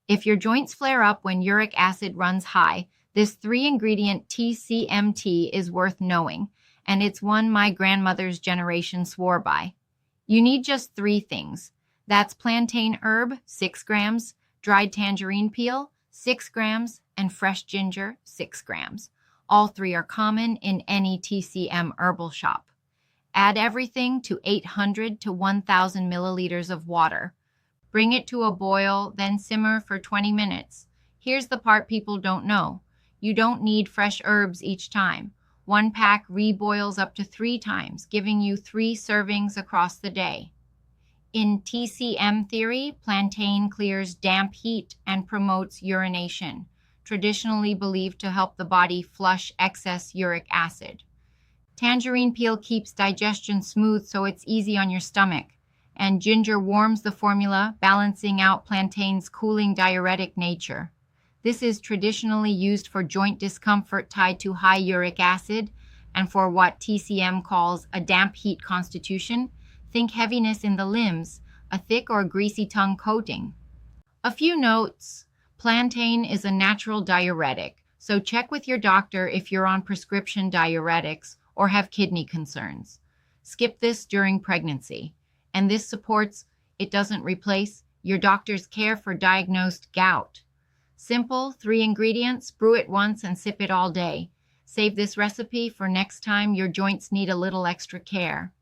If your joints flare up when uric acid runs high, this 3-ingredient TCM tea is worth knowing, and it's one my grandmother's generation swore by. You need just 3 things. That's plantain herb, 6 grams, dried tangerine peel, 6 grams, and fresh ginger, 6 grams. All 3 are common in any TCM herbal shop. Add everything to 800 to 1,000 milliliters of water. Bring it to a boil, then simmer for 20 minutes. Here's the part people don't know. You don't need fresh herbs each time. 1 pack reboils up to 3 times, giving you 3 servings across the day. In TCM theory, plantain clears damp heat and promotes urination, traditionally believed to help the body flush excess uric acid. Tangerine peel keeps digestion smooth so it's easy on your stomach, and ginger warms the formula, balancing out plantain's cooling diuretic nature. This is traditionally used for joint discomfort tied to high uric acid, and for what TCM calls a damp heat constitution. Think heaviness in the limbs, a thick or greasy tongue coating. A few notes. Plantain is a natural diuretic, so check with your doctor if you're on prescription diuretics or have kidney concerns. Skip this during pregnancy. And this supports, it doesn't replace, your doctor's care for diagnosed gout. Simple, 3 ingredients, brew it once and sip it all day. Save this recipe for next time your joints need a little extra care.